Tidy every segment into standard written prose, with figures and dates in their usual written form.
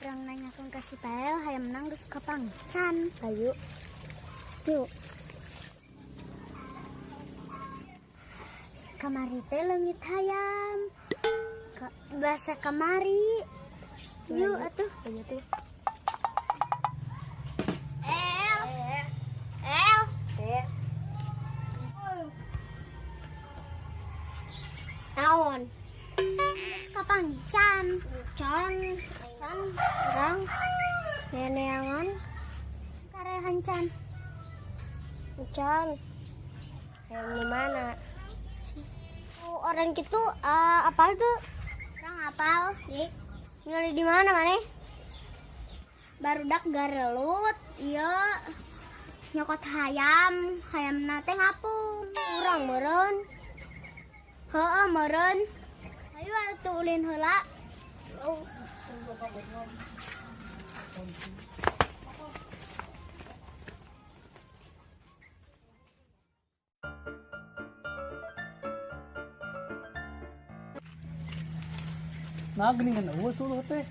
Orang nanyakan ke si Pael hayam menang geus kapangcan. Ayo. Yuk. Kamari teh leungit hayam. Bahasa kamari. Yuk atuh. Ayo tuh. Naon? Kapangcan. Can. Orang. Neneangan. Karehan can. Can. Yang di mana? Orang gitu apal tuh? Orang apal. Ngali di mana maneh? Barudak garelut. Iya. Nyokot hayam nate ngapung. Urang meureun. Heeh, meureun. Ayo atuh ulin heula. Nah, gini kan eueus uluh teh.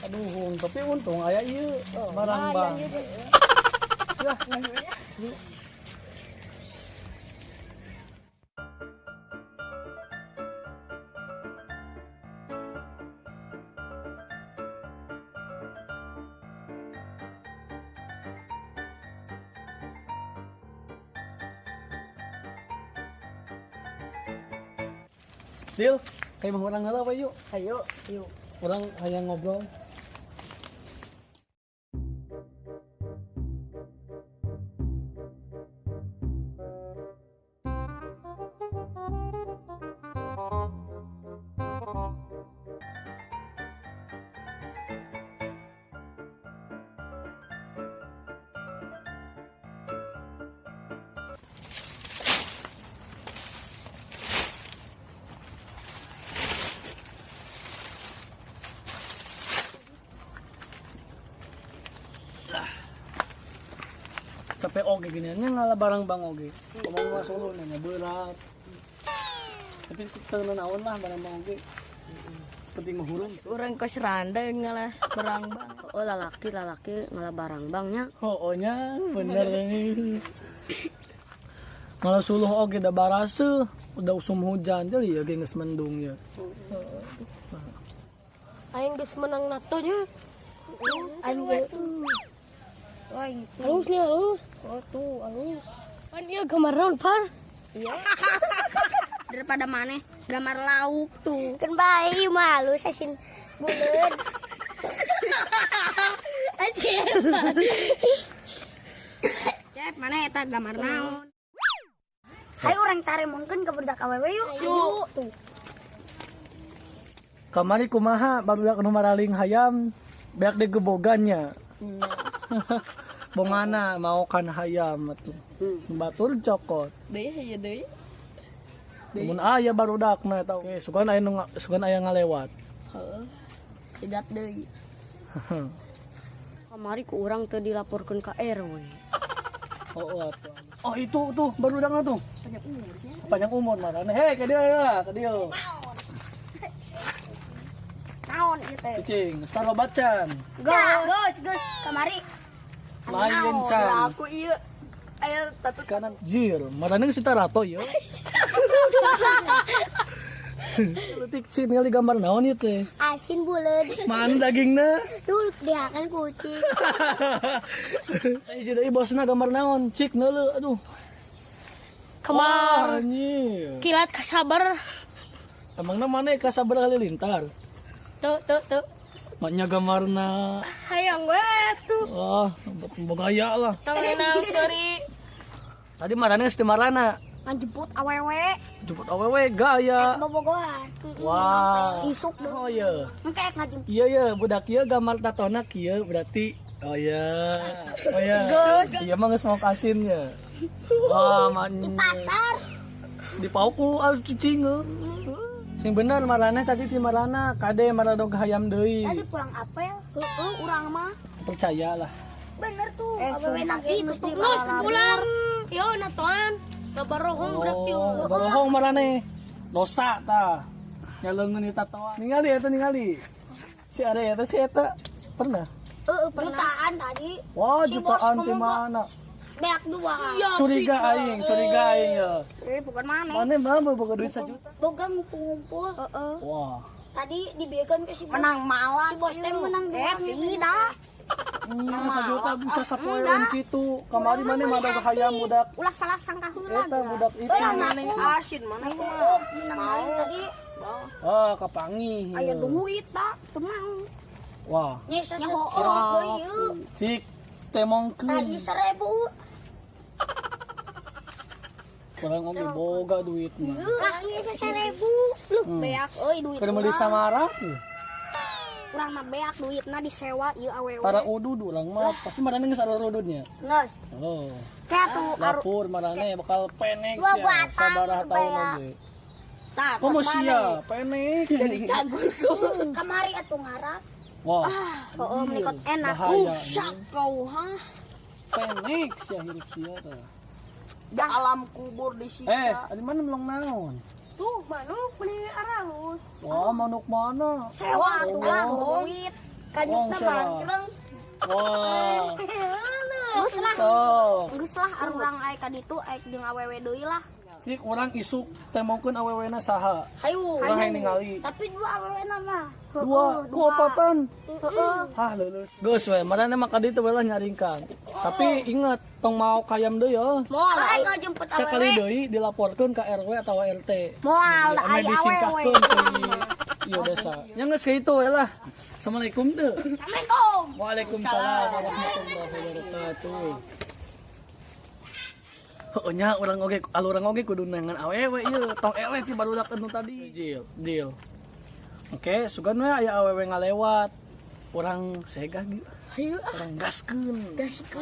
Aduh, tapi untung aya ieu barang bang. Ya, yuk. Sil, kayak mau orang ngalah apa yuk? Ayo, yuk. Orang hanya ngobrol. Capek oge gini, nya ngalah barang bang oge. Ngomong mas ulu nanya berat. Tapi kita naon lah barang bang oge. Penting mahurung. Orang kos randa ngalah barang bang. Oh lalaki ngalah barang bangnya. Oh nya bener ini. Ngalah suluh oge da barase, udah usum hujan jadi ya geus mendung ya. Aing geus menang natonya. Ayo. Halus nih halus. Oh tuh halus. Kan dia gambar naon par? Iya. Daripada maneh gambar lauk tuh. Kan bae malu sasin buleud. Acep. Cep maneh eta gambar naon? Hai orang tare mungkin ke budak awewe yuk. Yuk. Tuh. Kamari kumaha barudak nu maraling hayam beak digebogannya. Bongana mau kan hayam atuh. Batur cokot. Deui ya deui. Mun aya barudakna eta oke sugan aya ngalewat. Heeh. Sidat deui. Kamari ku urang teu dilaporkeun ka RW. Oh atuh. Oh itu tuh barudakna tuh. Panjang umur marane. Hei ka dieu ya, ka dieu. Naon ieu teh? Cicing, sarobacan. Gus, kamari. Lain gencan. Aku ieu aya tatut Kanan jir, marane si Tarato ya. Letik sih ningali gambar naon ieu teh? Asin buleud. Man dagingna. Tuh dia kan kucing. Ieu deui bosna gambar naon? Cik neuleuh aduh. Kamar Anjir. kilat kasabar. Emangna maneh kasabar halilintar? Tuh. Maknya gambarna. Hayang we tuh. Wah, bagaya lah. Tanganna sorry. Tadi marane si marana. Ngajemput awewe. Jemput awewe gaya. Bobogohan. Wah. Isuk deh. Oh iya. Engke ngajemput. Iya budak ieu gambar tatona kieu berarti oh iya. Oh iya. Iya mah geus mau kasinnya. Wah, Di pasar. Di pauku cicing. Sing bener marane tadi ti marana kade maradog hayam deui. Tadi pulang apel. Urang mah. Percaya lah. Bener tuh. Awewe nage Nus pulang. Yo natoan. Nabarohong berarti. Barohong marane. Dosa ta. Nyaleungeun eta tatoan. Ningali eta ningali. Si Are eta si eta pernah. Jutaan tadi. Wah, Si jutaan bos di ngomong, mana? Beak dua. Curiga aing ya. Bukan mana. Mana mah boga duit 1 juta. Boga ngumpul. Wah. Tadi dibelikan ke si bos. Menang malah. Si bos teh menang doang. Tidak. 1 juta bisa sapoeun kitu. Kamari mana mada hayam budak. Ulah salah sangka heula. Eta budak itu. Asin mana mau tadi. Ah, kapangi. Aya duit tak, tenang. Wah. Nya hoor deui. Cik temongkeun. Tadi 1000. Kurang oge boga duit mah. Nya 1000. Lu beak euy duit. Keur meuli samara. Urang mah beak duitna disewa ieu awewe. Tara udud urang mah pasti marane geus arur ududnya. Geus. Oh. Kayak tuh Lapur marane bakal penek Dua sia. batang Sabaraha taun beak. oge. Tah, Komo sia, penek. jadi cagur kamari atuh ngarap. Wah. Heeh, menikot enak. Bahaya. Kau ha. Penek sia hirup sia teh. Di alam kubur disiksa. Di mana melong naon? Tuh, manuk beli aralus. Wah, manuk mana? Sewa tuh lah duit. Kanyutna sewa. mangkreng. Wah. Geus lah. Sok. Geus lah urang aya ka ditu aya jeung awewe deui lah. Cik urang isuk temongkeun awewena saha? Hayu. Urang hayang ningali. Tapi dua awewena mah. Dua, kuopatan. Heeh. Hah, lulus. Geus we, marane mah ka ditu bae nyaringkan. Tapi ingat, tong mau kayam deui ya. Moal aya jemput Sekali awewe. deui dilaporkeun ka RW atau RT. Moal Ame aya awewe. disingkatkeun ke ieu desa. Nya geus kitu we lah. Assalamualaikum teu. Assalamualaikum. Waalaikumsalam warahmatullahi wabarakatuh. Oh nya urang oge alurang oge kudu nangan awewe ieu tong eleh ti barudak anu tadi. Deal. Oke, sugan we aya awewe ngalewat. Urang segah ge. Hayu. Urang gaskeun.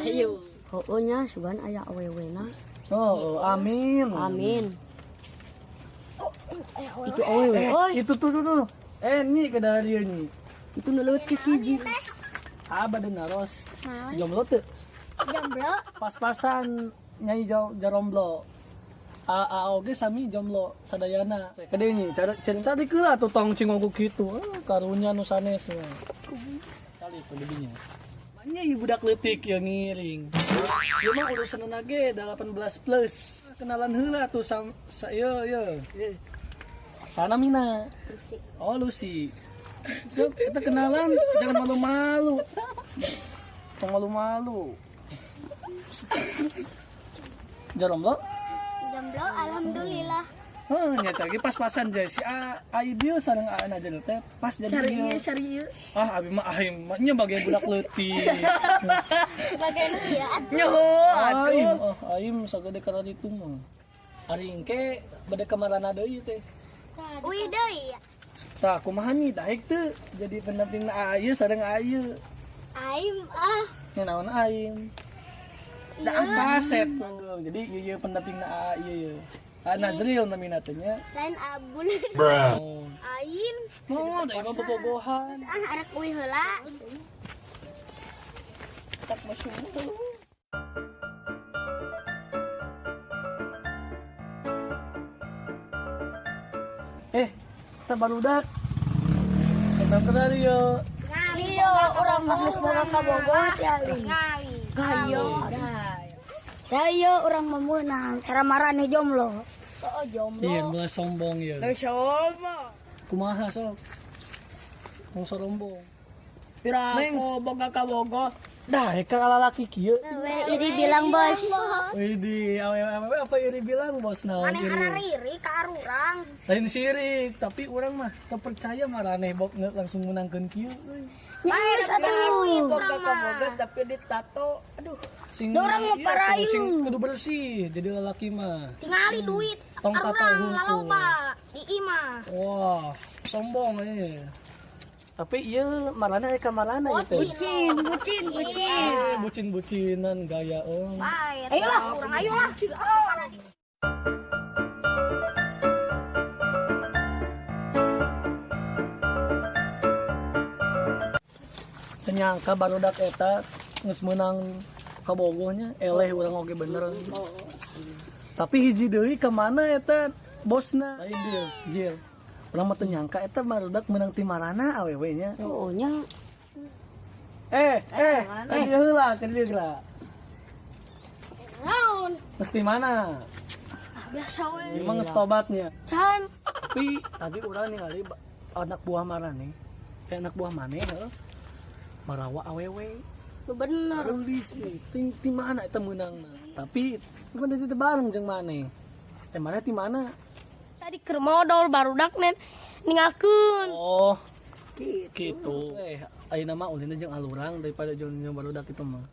Hayu. Heueuh nya sugan aya awewena. Oh, amin. Amin. Itu awewe. Itu tuh. Nyi ke dari nyi. Itu nu leutik hiji. Abah naros. Jomblo teu. Jomblo. Pas-pasan nyai jaromblo. Oge sami jomblo sadayana. Kade nyi cerita di keula tuh tong cingoku kitu. Karunya nu sanes. Salih didinya. Nya ieu budak leutik yang ngiring. Ieu mah urusan ge 18 plus. Kenalan heula tuh sa ieu. Sana Mina. Oh Lucy. So, kita kenalan, jangan malu-malu. Jangan malu-malu. Jomblo? Jomblo alhamdulillah. Nya cagi pas-pasan jadi si Aibil sareng Aan aja teh pas jadi dia. Serius. Abi mah ahim nya bagian budak leutik. Bagian ieu Aim, aim sagede kana ditu mah. Ari engke bade kamarana deui teh. Uih deui. Tah kumaha nih daek teu jadi pendampingna Ayu sareng Ayu. Aim Nya naon Aim? Da kaset manggung. Jadi ieu pendampingna Ayu. Nazril namina teh nya. lain abul. Oh. Aim. Oh, da ieu bobogohan. Arek uih heula. Tak masuk. Kita barudak. Kita kenal yo. Iya, urang mah geus boga ka Bogor ya. Ngali. Gayo. Gayo urang mah meunang cara marane jomblo. Oh, jomblo. Iya, belas sombong ya. Sombong. Kumaha sok? Mau sombong. Pira Neng boga ka Bogor. Dah, ka lalaki kieu. Iri bilang bos. Widih, awewe apa iri bilang bos naon Maneh harariri ka arurang. Lain sirik, tapi orang mah kepercaya marane bok langsung menangkeun kieu euy. Nyes aduh. Boga ka boga tapi ditato. Aduh. Sing Dorang mah iya, parayu. Sing kudu bersih, jadi lelaki mah. Tingali duit. Tong kata Arurang hungkul. laloba. Di mah. Wah, sombong Tapi ieu marana ka marana itu. Bucin. Bucin-bucinan gaya Baik. Ayolah, urang ayolah. Ternyangka barudak eta geus meunang ka Bogornya, eleh urang oge bener. Tapi hiji deui ka mana eta bosna? Lain Jil. Urang mah teu nyangka eta barudak menang ti Marana awewe nya. Oh nya. Tadi heula, tadi heula. Naon? Mesti mana? Biasa we. Emang geus tobatnya. Can. Tapi tadi urang ningali anak buah Marane. Anak buah maneh heuh. Marawa awewe. Bener. Rulis nih. Ti mana eta meunangna. Tapi bukan tadi bareng jeung maneh. Maneh ti mana? Tadi keur modal barudak ninggalkeun. Oh. Gitu. Ayeuna mah ulin jeung alurang daripada jeung barudak kitu mah.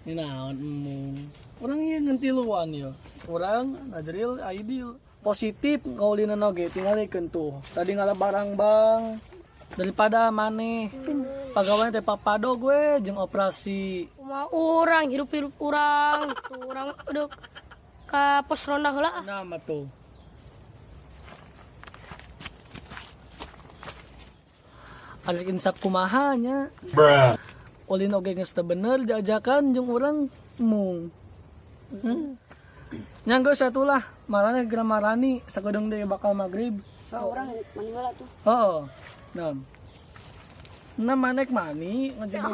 Ini naon emung. Urang ieu ngentiluan ya. Urang Najril Aidil positif ngaulinan oge tingalikeun tuh. Tadi ngalah barang bang daripada maneh pagawean teh papadog we jeung operasi. Kumaha urang hirup-hirup urang. Tuh urang uduk ka pos ronda heula. Nah mah tuh. Ada insap kumaha nya. Ulin oge geus teu bener diajakan jeung urang mung. Nyanggo satulah marane geura marani sakedeung deui bakal magrib. Urang maninggal tuh. Heeh. Nah manek mani ngajeng